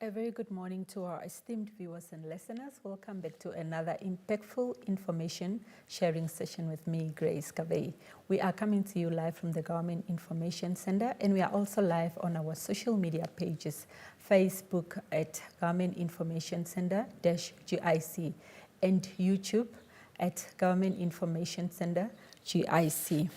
A very good morning to our esteemed viewers and listeners. Welcome back to another impactful information sharing session with me, Grace Kavei. We are coming to you live from the Government Information Center, and we are also live on our social media pages, Facebook at Government Information Center-GIC and YouTube at Government Information Center GIC.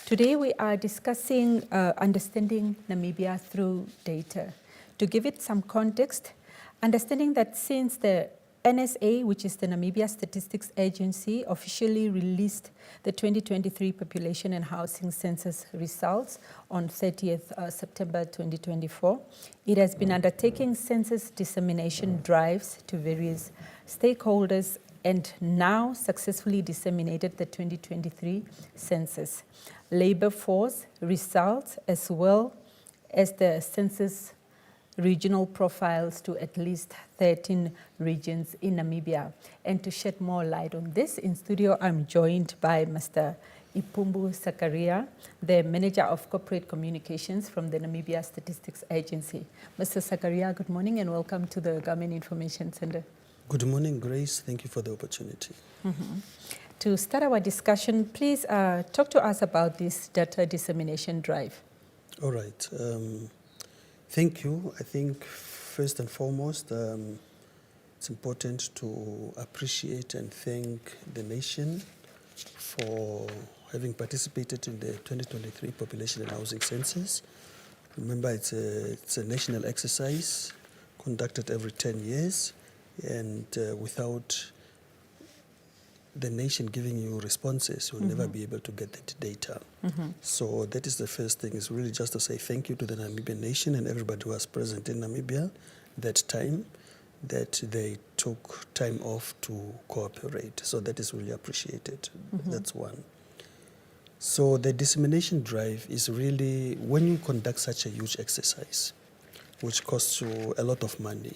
Today we are discussing understanding Namibia through data. To give it some context, understanding that since the NSA, which is the Namibia Statistics Agency, officially released the 2023 Population and Housing Census results on 30th September 2024, it has been undertaking census dissemination drives to various stakeholders and now successfully disseminated the 2023 census labor force results as well as the census regional profiles to at least 13 regions in Namibia. And to shed more light on this, in studio I'm joined by Mr. Ipumbu Sakaria, the Manager of Corporate Communications from the Namibia Statistics Agency. Mr. Sakaria, good morning and welcome to the Government Information Center. Good morning, Grace. Thank you for the opportunity. To start our discussion, please talk to us about this data dissemination drive. All right. Thank you. I think first and foremost, it's important to appreciate and thank the nation for having participated in the 2023 Population and Housing Census. Remember, it's a national exercise conducted every 10 years, and without the nation giving you responses, you'll never be able to get that data. So that is the first thing, is really just to say thank you to the Namibian nation and everybody who was present in Namibia that time, that they took time off to cooperate. So that is really appreciated. That's one. So the dissemination drive is really, when you conduct such a huge exercise, which costs you a lot of money,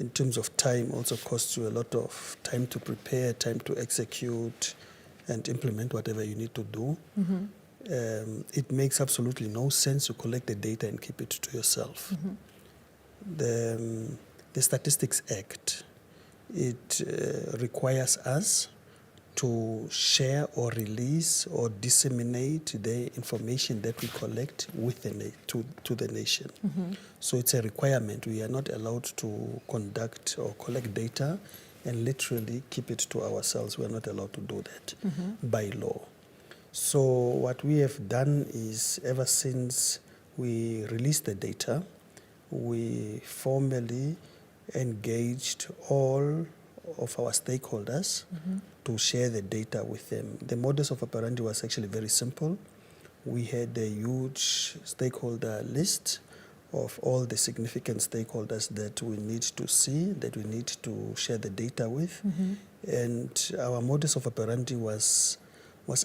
in terms of time, also costs you a lot of time to prepare, time to execute and implement whatever you need to do. It makes absolutely no sense to collect the data and keep it to yourself. The Statistics Act, it requires us to share or release or disseminate the information that we collect with to the nation. So it's a requirement. We are not allowed to conduct or collect data and literally keep it to ourselves. We are not allowed to do that by law. So what we have done is, ever since we released the data, we formally engaged all of our stakeholders to share the data with them. The modus of operandi was actually very simple. We had a huge stakeholder list of all the significant stakeholders that we need to see, that we need to share the data with. And our modus of operandi was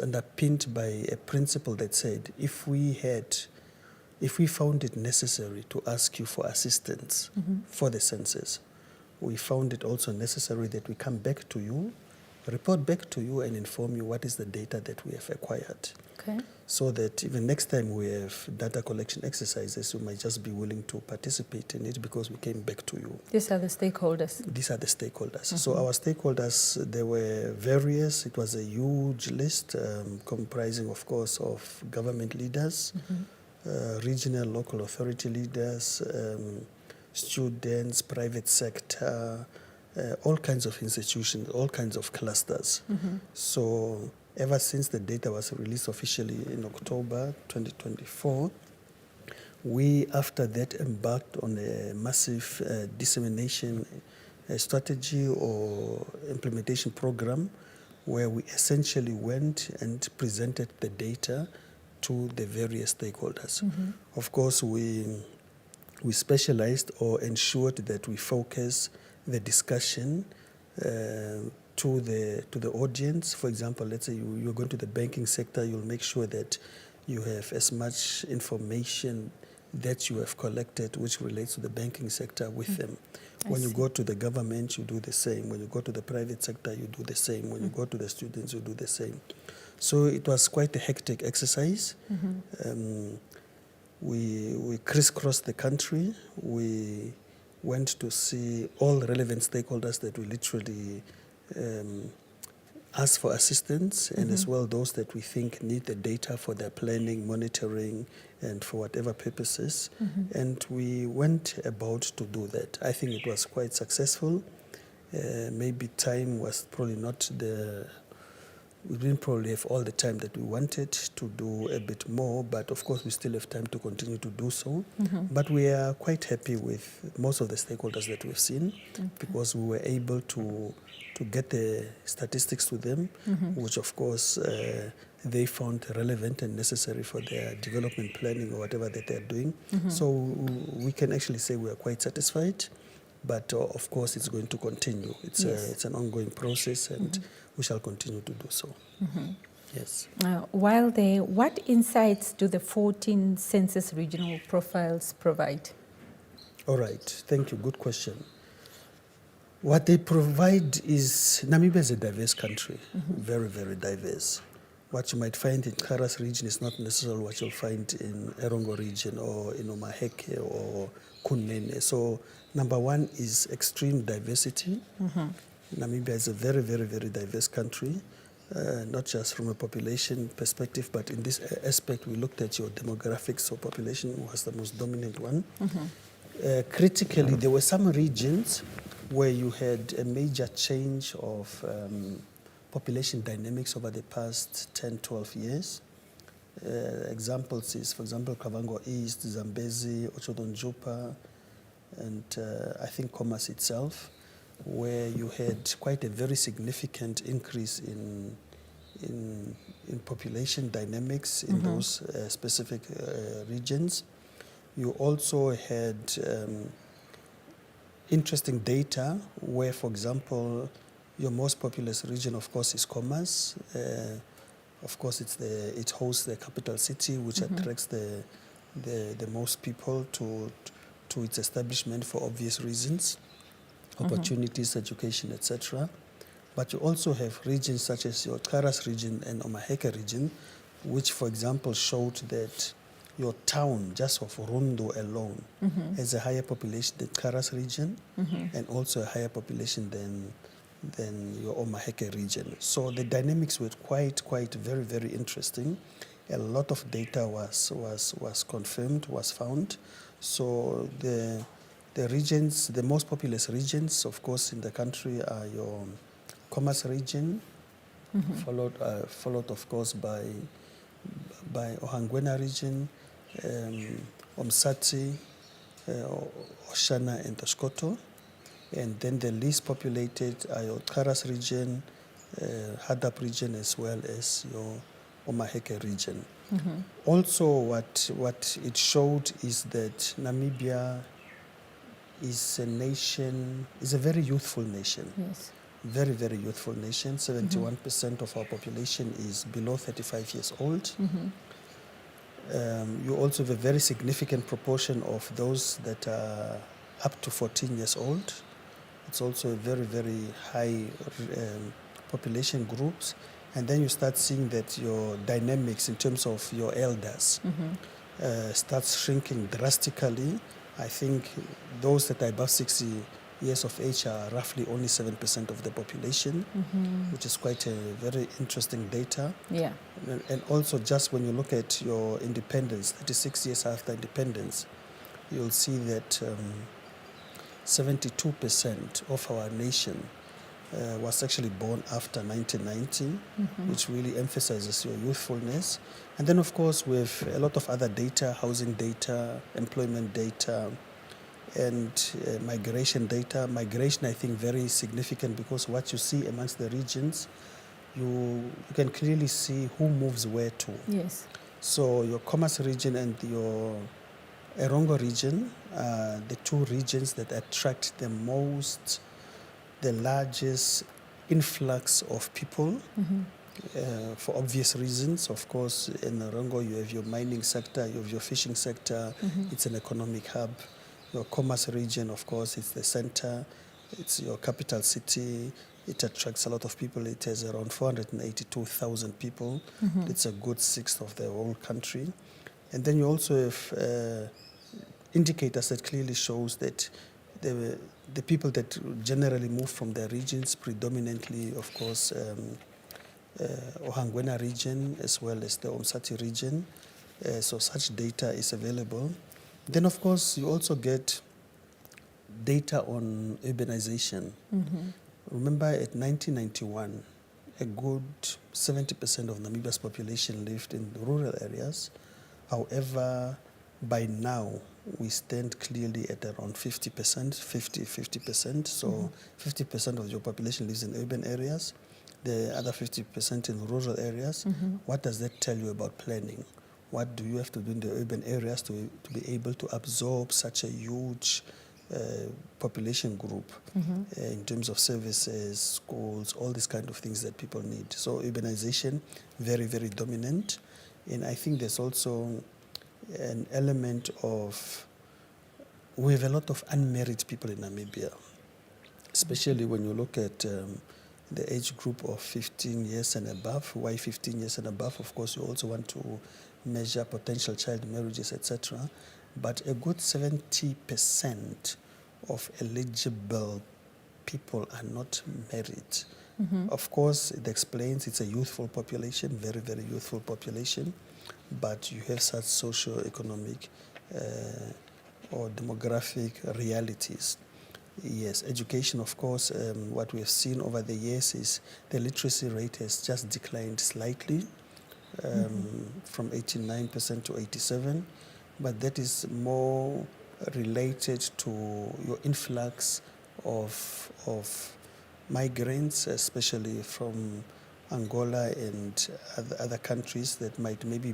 underpinned by a principle that said, if we found it necessary to ask you for assistance for the census, we found it also necessary that we come back to you, report back to you and inform you what is the data that we have acquired. Okay. So that even next time we have data collection exercises, you might just be willing to participate in it because we came back to you. These are the stakeholders. These are the stakeholders. So our stakeholders, they were various. It was a huge list comprising, of course, of government leaders, regional, local authority leaders, students, private sector, all kinds of institutions, all kinds of clusters. So ever since the data was released officially in October 2024, we, after that, embarked on a massive dissemination strategy or implementation program where we essentially went and presented the data to the various stakeholders. Of course, we specialized or ensured that we focus the discussion to the audience. For example, let's say you're going to the banking sector, you'll make sure that you have as much information that you have collected which relates to the banking sector with them. When you go to the government, you do the same. When you go to the private sector, you do the same. When you go to the students, you do the same. So it was quite a hectic exercise. We crisscrossed the country. We went to see all relevant stakeholders that we literally ask for assistance, and as well those that we think need the data for their planning, monitoring, and for whatever purposes. And we went about to do that. I think it was quite successful. Maybe time was probably not we didn't probably have all the time that we wanted to do a bit more, but of course we still have time to continue to do so. But we are quite happy with most of the stakeholders that we've seen, because we were able to get the statistics to them, which of course they found relevant and necessary for their development planning or whatever that they're doing. So we can actually say we are quite satisfied. But of course, it's going to continue. It's an ongoing process, and we shall continue to do so. Yes. While there, what insights do the 14 census regional profiles provide? All right. Thank you. Good question. What they provide is, Namibia is a diverse country, very, very diverse. What you might find in Karas region is not necessarily what you'll find in Erongo region or in Omaheke or Kunene. So number one is extreme diversity. Namibia is a very, very, very diverse country, not just from a population perspective, but in this aspect we looked at your demographics, so population was the most dominant one. Critically, there were some regions where you had a major change of population dynamics over the past 10, 12 years. Examples is, for example, Kavango East, Zambezi, Ochodonjupa, and I think Commerce itself, where you had quite a very significant increase in population dynamics in those specific regions. You also had interesting data where, for example, your most populous region, of course, is Commerce. Of course, it hosts the capital city, which attracts the most people to its establishment for obvious reasons, opportunities, education, etc. But you also have regions such as your Karas region and Omaheke region, which, for example, showed that your town, just of Rundu alone, has a higher population than Karas region, and also a higher population than your Omaheke region. So the dynamics were quite very, very interesting. A lot of data was confirmed, was found. So the regions, the most populous regions, of course, in the country are your Commerce region, followed of course by Ohangwena region, Omsati, Oshana, and Oshkoto. And then the least populated are your Karas region, Hadap region, as well as your Omaheke region. Also, what it showed is that Namibia is a very youthful nation. Yes. Very, very youthful nation. 71% of our population is below 35 years old. You also have a very significant proportion of those that are up to 14 years old. It's also a very, very high population groups. And then you start seeing that your dynamics in terms of your elders starts shrinking drastically. I think those that are above 60 years of age are roughly only 7% of the population, which is quite a very interesting data. Yeah. And also just when you look at your independence, 36 years after independence, you'll see that 72% of our nation was actually born after 1990, which really emphasizes your youthfulness. And then, of course, we have a lot of other data, housing data, employment data, and migration data. Migration, I think, very significant because what you see amongst the regions, you can clearly see who moves where to. Yes. So your Commerce region and your Erongo region are the two regions that attract the largest influx of people for obvious reasons. Of course, in Erongo you have your mining sector, you have your fishing sector, it's an economic hub. Your Commerce region, of course, it's the center, it's your capital city, it attracts a lot of people. It has around 482,000 people. It's a good sixth of the whole country. And then you also have indicators that clearly shows that the people that generally move from their regions, predominantly, of course, Ohangwena region as well as the Omsati region. So such data is available. Then, of course, you also get data on urbanization. Remember, at 1991, a good 70% of Namibia's population lived in rural areas. However, by now, we stand clearly at around 50%, 50%. So 50% of your population lives in urban areas, the other 50% in rural areas. What does that tell you about planning? What do you have to do in the urban areas to be able to absorb such a huge population group in terms of services, schools, all these kind of things that people need. So urbanization, very, very dominant. And I think there's also an element of, we have a lot of unmarried people in Namibia, especially when you look at the age group of 15 years and above. Why 15 years and above? Of course, you also want to measure potential child marriages, etc. But a good 70% of eligible people are not married. Of course, it explains it's a youthful population, very, very youthful population, but you have such socio-economic or demographic realities. Yes, education, of course, what we have seen over the years is the literacy rate has just declined slightly from 89% to 87%, but that is more related to your influx of migrants, especially from Angola and other countries that might maybe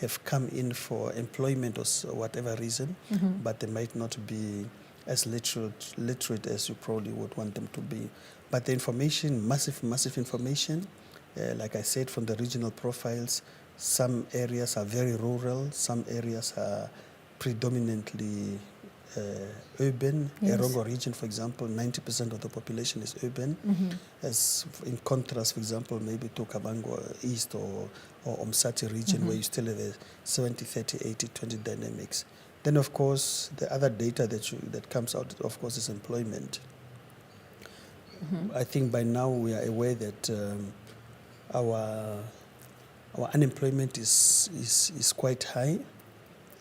have come in for employment or whatever reason, but they might not be as literate as you probably would want them to be. But the information, massive information, like I said, from the regional profiles, some areas are very rural, some areas are predominantly urban. Yes. Erongo region, for example, 90% of the population is urban, as in contrast, for example, maybe to Kavango East or Omsati region, where you still have a 70, 30, 80, 20 dynamics. Then, of course, the other data that comes out, of course, is employment. I think by now we are aware that our unemployment is quite high.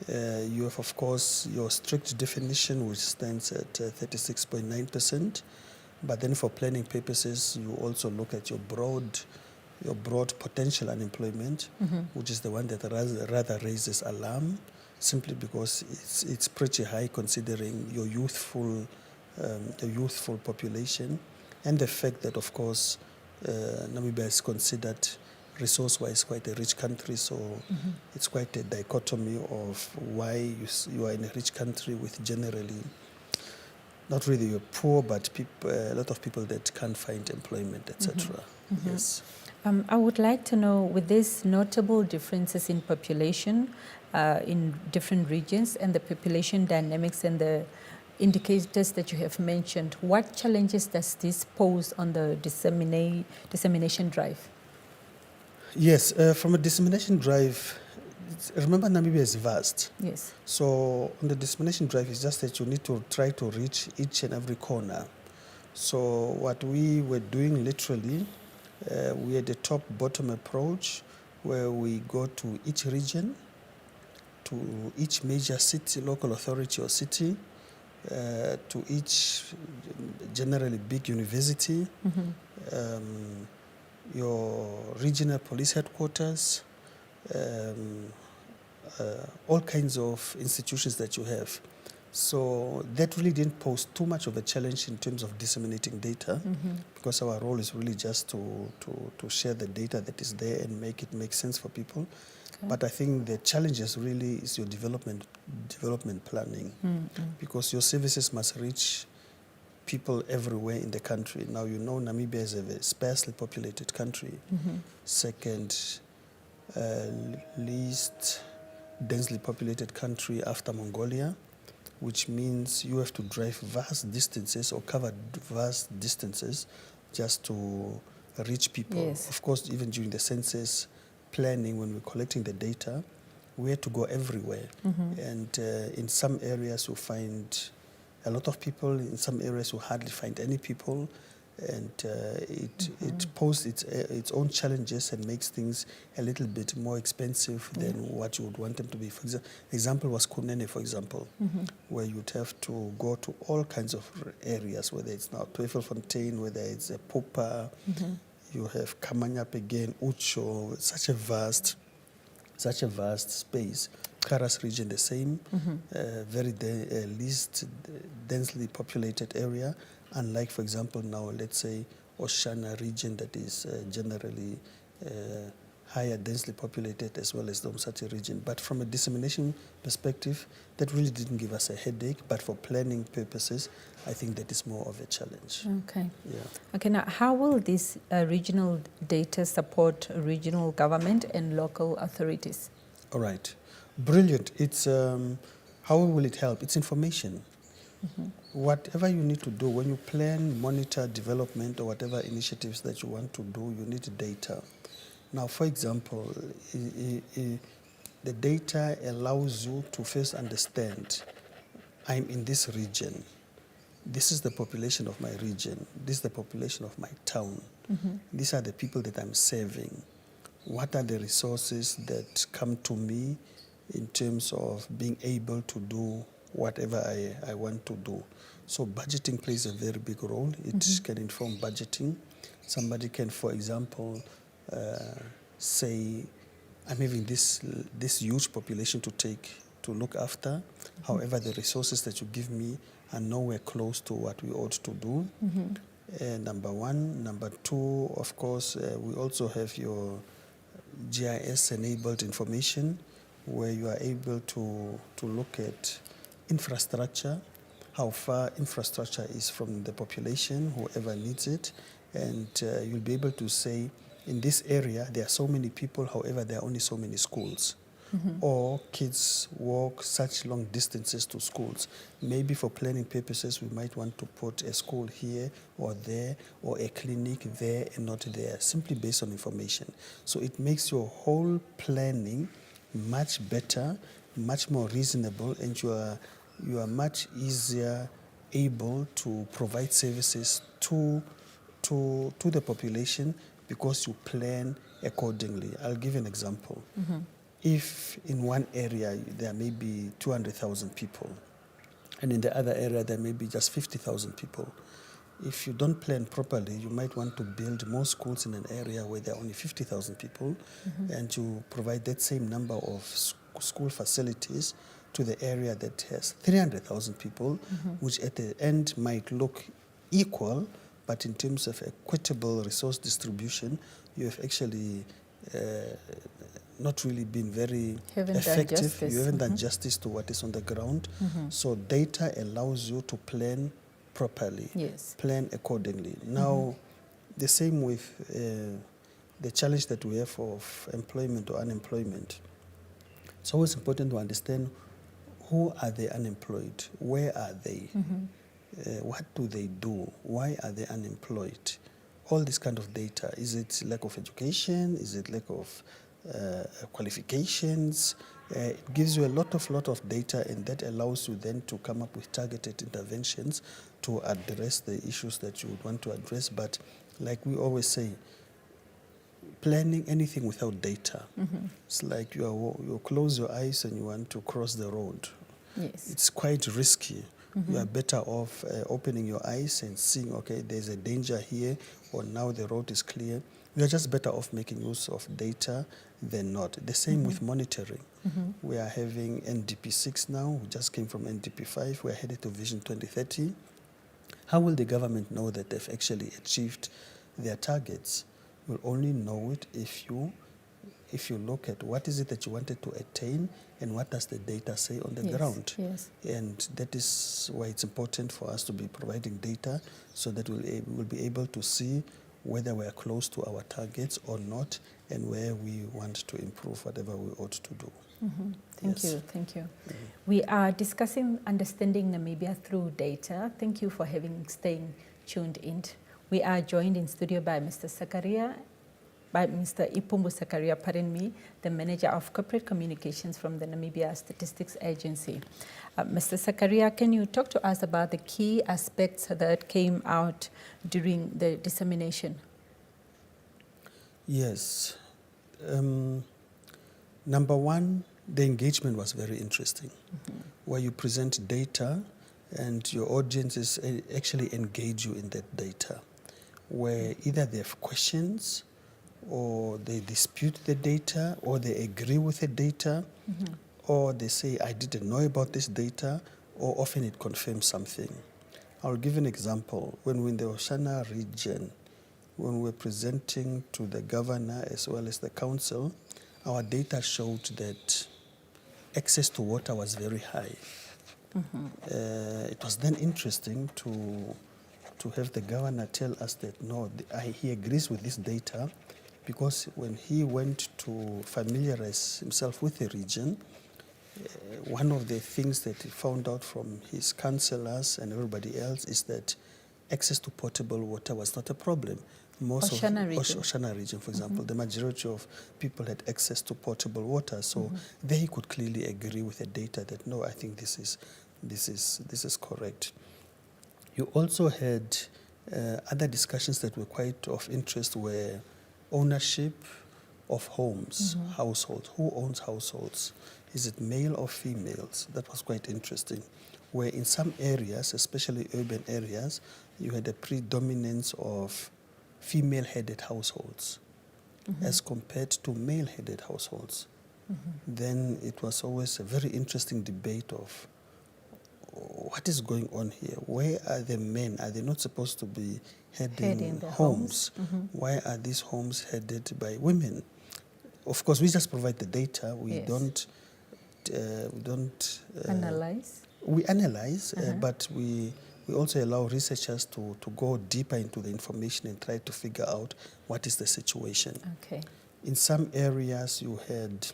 You have, of course, your strict definition, which stands at 36.9%. But then for planning purposes, you also look at your broad potential unemployment, which is the one that rather raises alarm, simply because it's pretty high considering your youthful population, and the fact that, of course, Namibia is considered resource-wise quite a rich country, so it's quite a dichotomy of why you are in a rich country with generally, not really you're poor, but a lot of people that can't find employment, etc. Yes. I would like to know, with these notable differences in population in different regions and the population dynamics and the indicators that you have mentioned, what challenges does this pose on the dissemination drive? Yes, from a dissemination drive, remember Namibia is vast. Yes. So on the dissemination drive, it's just that you need to try to reach each and every corner. So what we were doing literally, we had a top-bottom approach where we go to each region, to each major city, local authority or city, to each generally big university, your regional police headquarters, all kinds of institutions that you have. So that really didn't pose too much of a challenge in terms of disseminating data, because our role is really just to share the data that is there and make it make sense for people. Okay. But I think the challenge is really is your development planning, because your services must reach people everywhere in the country. Now, you know, Namibia is a very sparsely populated country, second least densely populated country after Mongolia, which means you have to drive vast distances or cover vast distances just to reach people. Yes. Of course, even during the census planning, when we're collecting the data, we had to go everywhere. And in some areas you find a lot of people, in some areas you hardly find any people, and it poses its own challenges and makes things a little bit more expensive than what you would want them to be. For example was Kunene, for example, where you'd have to go to all kinds of areas, whether it's now Twefelfontein, whether it's a Popa, you have Kamanyap again, Ucho, such a vast space. Karas region the same, very least densely populated area, unlike, for example, now let's say Oshana region that is generally higher densely populated, as well as the Umsati region. But from a dissemination perspective, that really didn't give us a headache, but for planning purposes, I think that is more of a challenge. Okay. Yeah. Okay, now how will this regional data support regional government and local authorities? All right. Brilliant. It's how will it help? It's information. Whatever you need to do when you plan, monitor development, or whatever initiatives that you want to do, you need data. Now, for example, the data allows you to first understand, I'm in this region. This is the population of my region. This is the population of my town. These are the people that I'm serving. What are the resources that come to me in terms of being able to do whatever I want to do? So budgeting plays a very big role. It can inform budgeting. Somebody can, for example, say, I'm having this huge population to look after. However, the resources that you give me are nowhere close to what we ought to do. Number one. Number two, of course, we also have your GIS-enabled information, where you are able to look at infrastructure, how far infrastructure is from the population, whoever needs it, and you'll be able to say, in this area, there are so many people, however, there are only so many schools. Or kids walk such long distances to schools. Maybe for planning purposes, we might want to put a school here or there, or a clinic there and not there, simply based on information. So it makes your whole planning much better, much more reasonable, and you are much easier able to provide services to the population, because you plan accordingly. I'll give you an example. If in one area there may be 200,000 people, and in the other area there may be just 50,000 people, if you don't plan properly, you might want to build more schools in an area where there are only 50,000 people, and you provide that same number of school facilities to the area that has 300,000 people, which at the end might look equal, but in terms of equitable resource distribution, you have actually not really been very effective. You haven't done justice to what is on the ground. So data allows you to plan properly, plan accordingly. Now, the same with the challenge that we have of employment or unemployment. It's always important to understand, who are they unemployed? Where are they? What do they do? Why are they unemployed? All this kind of data. Is it lack of education? Is it lack of qualifications? It gives you a lot of data, and that allows you then to come up with targeted interventions to address the issues that you would want to address. But like we always say, planning anything without data, it's like you close your eyes and you want to cross the road. It's quite risky. You are better off opening your eyes and seeing, okay, there's a danger here, or now the road is clear. We are just better off making use of data than not. The same with monitoring. We are having NDP 6 now. We just came from NDP 5. We're headed to Vision 2030. How will the government know that they've actually achieved their targets? You'll only know it if you look at what is it that you wanted to attain, and what does the data say on the ground. And that is why it's important for us to be providing data, so that we'll be able to see whether we're close to our targets or not, and where we want to improve whatever we ought to do. Thank you. We are discussing understanding Namibia through data. Thank you for staying tuned in. We are joined in studio by Mr. Sakaria by Mr. Ipumbu Sakaria, pardon me, the Manager of Corporate Communications from the Namibia Statistics Agency. Mr. Sakaria, can you talk to us about the key aspects that came out during the dissemination? Yes. Number one, the engagement was very interesting, where you present data and your audiences actually engage you in that data, where either they have questions or they dispute the data or they agree with the data or they say, I didn't know about this data, or often it confirms something. I'll give an example. When we were in the Oshana region, when we were presenting to the governor as well as the council, our data showed that access to water was very high. It was then interesting to have the governor tell us that no, he agrees with this data, because when he went to familiarize himself with the region, one of the things that he found out from his councillors and everybody else is that access to potable water was not a problem. Most Oshana of region. Oshana region, for example, the majority of people had access to potable water, so there he could clearly agree with the data that no, I think this is correct. You also had other discussions that were quite of interest, were ownership of homes, households. Who owns households? Is it male or females? That was quite interesting. Where in some areas, especially urban areas, you had a predominance of female-headed households as compared to male-headed households. Then it was always a very interesting debate of what is going on here? Where are the men? Are they not supposed to be heading the homes? Why are these homes headed by women? Of course, we just provide the data. We don't analyze. We analyze, but we also allow researchers to go deeper into the information and try to figure out what is the situation. Okay. In some areas, you had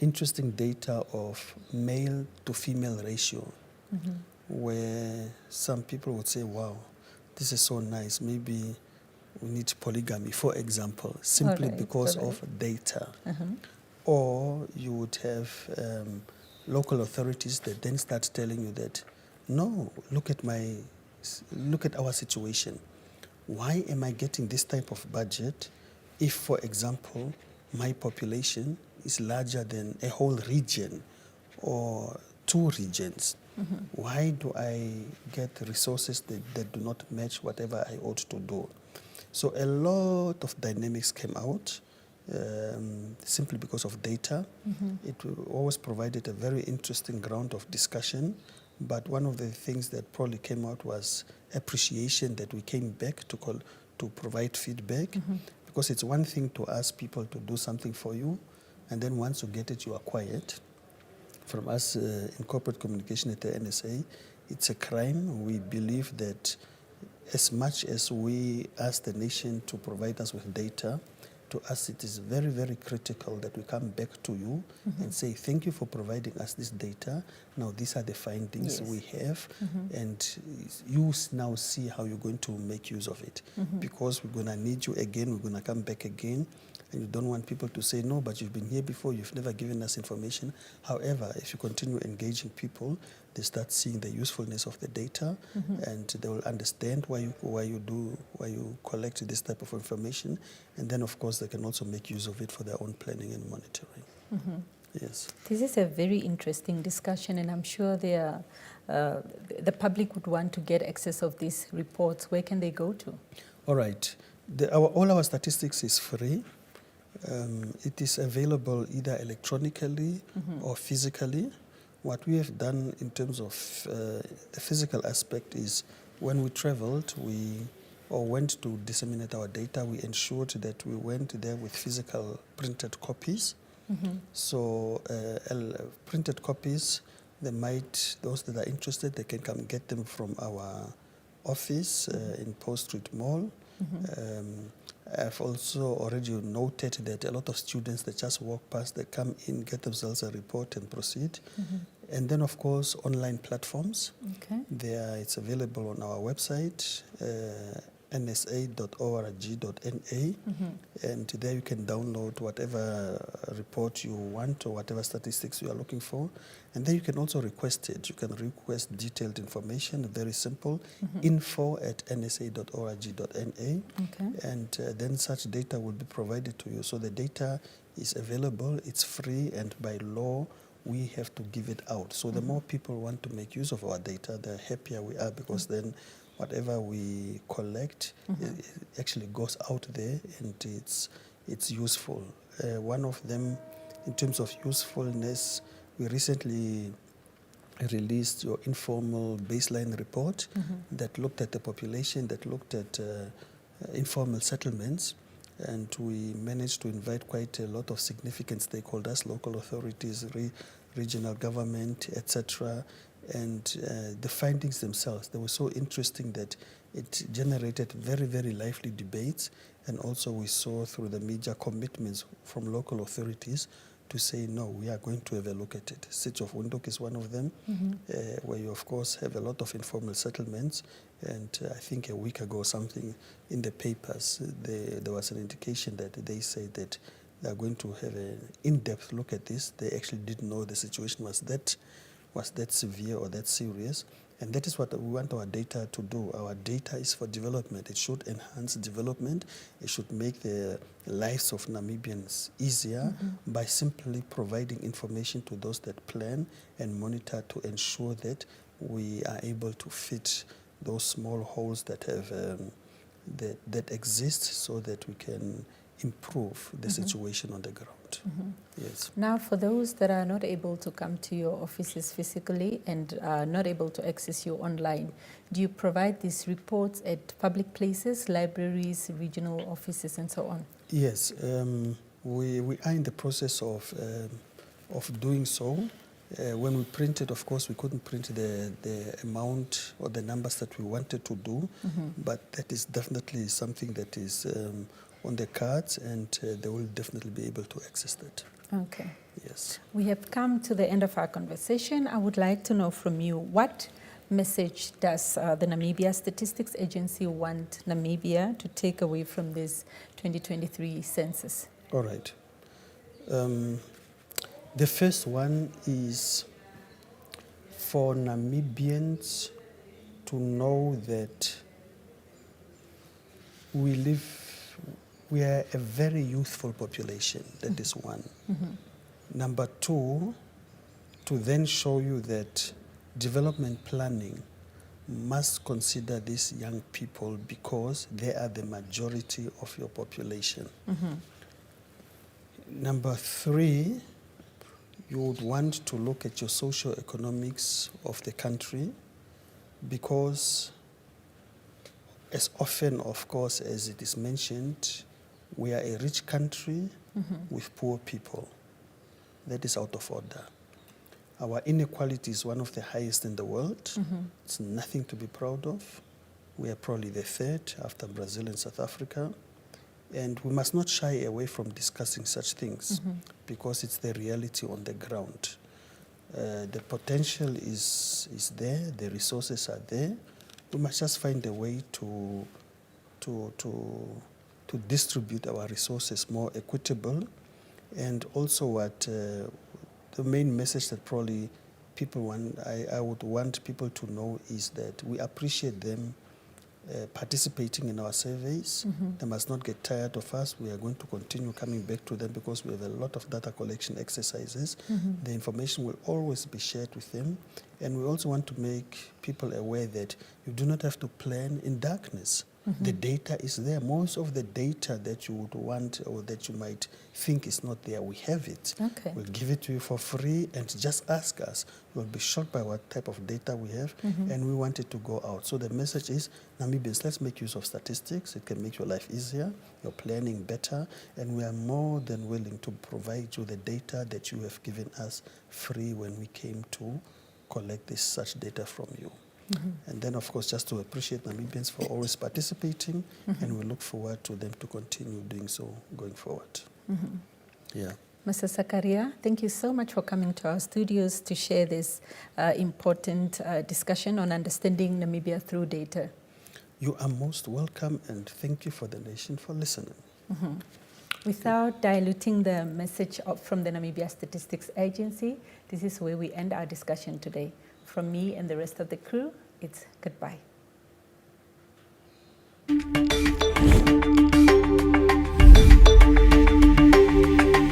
interesting data of male to female ratio, where some people would say, wow, this is so nice. Maybe we need polygamy, for example, simply because of data. Or you would have local authorities that then start telling you that, no, look at our situation. Why am I getting this type of budget if, for example, my population is larger than a whole region or two regions? Why do I get resources that do not match whatever I ought to do? So a lot of dynamics came out simply because of data. It always provided a very interesting ground of discussion. But one of the things that probably came out was appreciation that we came back to provide feedback. Because it's one thing to ask people to do something for you, and then once you get it, you are quiet. From us in corporate communication at the NSA, it's a crime. We believe that as much as we ask the nation to provide us with data, to us it is very, very critical that we come back to you and say, thank you for providing us this data. Now these are the findings we have, and you now see how you're going to make use of it. Because we're going to need you again, we're going to come back again, and you don't want people to say, no, but you've been here before, you've never given us information. However, if you continue engaging people, they start seeing the usefulness of the data, and they will understand why you collect this type of information, and then of course they can also make use of it for their own planning and monitoring. Yes. This is a very interesting discussion, and I'm sure the public would want to get access of these reports. Where can they go to? All right. All our statistics is free. It is available either electronically or physically. What we have done in terms of the physical aspect is when we traveled, went to disseminate our data, we ensured that we went there with physical printed copies. So printed copies, those that are interested, they can come get them from our office in Post Street Mall. I've also already noted that a lot of students that just walk past, they come in, get themselves a report and proceed. And then, of course, online platforms. It's available on our website nsa.org.na, and there you can download whatever report you want or whatever statistics you are looking for. And then you can also request it. You can request detailed information, very simple, info@nsa.org.na, and then such data will be provided to you. So the data is available, it's free, and by law, we have to give it out. So the more people want to make use of our data, the happier we are, because then whatever we collect it actually goes out there, and it's useful. One of them, in terms of usefulness, we recently released your informal baseline report that looked at the population, that looked at informal settlements, and we managed to invite quite a lot of significant stakeholders, local authorities, regional government, etc. And the findings themselves, they were so interesting that it generated very, very lively debates. And also we saw through the media commitments from local authorities to say, no, we are going to have a look at it. Siege of Windhoek is one of them, where you, of course, have a lot of informal settlements. And I think a week ago, something in the papers, there was an indication that they said that they are going to have an in-depth look at this. They actually didn't know the situation was that severe or that serious. And that is what we want our data to do. Our data is for development. It should enhance development. It should make the lives of Namibians easier by simply providing information to those that plan and monitor to ensure that we are able to fit those small holes that have that exist, so that we can improve the situation on the ground. Yes. Now, for those that are not able to come to your offices physically and are not able to access you online, do you provide these reports at public places, libraries, regional offices, and so on? Yes, we are in the process of doing so. When we printed, of course, we couldn't print the amount or the numbers that we wanted to do, but that is definitely something that is on the cards, and they will definitely be able to access that. Okay. Yes. We have come to the end of our conversation. I would like to know from you, what message does the Namibia Statistics Agency want Namibia to take away from this 2023 census? All right. The first one is for Namibians to know that we are a very youthful population. That is one. Number two, to then show you that development planning must consider these young people, because they are the majority of your population. Number three, you would want to look at your socio-economics of the country, because as often, of course, as it is mentioned, we are a rich country with poor people. That is out of order. Our inequality is one of the highest in the world. It's nothing to be proud of. We are probably the third after Brazil and South Africa. And we must not shy away from discussing such things, because it's the reality on the ground. The potential is there, the resources are there. We must just find a way to distribute our resources more equitable. And also what the main message that probably people want, I would want people to know, is that we appreciate them participating in our surveys. They must not get tired of us. We are going to continue coming back to them, because we have a lot of data collection exercises. The information will always be shared with them. And we also want to make people aware that you do not have to plan in darkness. The data is there. Most of the data that you would want or that you might think is not there, we have it. Okay. We'll give it to you for free, and just ask us. You'll be shocked by what type of data we have, and we want it to go out. So the message is, Namibians, let's make use of statistics. It can make your life easier, your planning better, and we are more than willing to provide you the data that you have given us free when we came to collect such data from you. And then, of course, just to appreciate Namibians for always participating, and we look forward to them to continue doing so going forward. Yeah. Mr. Zakaria, thank you so much for coming to our studios to share this important discussion on understanding Namibia through data. you are most welcome, and thank you for the nation for listening. Without diluting the message from the Namibia Statistics Agency, this is where we end our discussion today. From me and the rest of the crew, it's goodbye.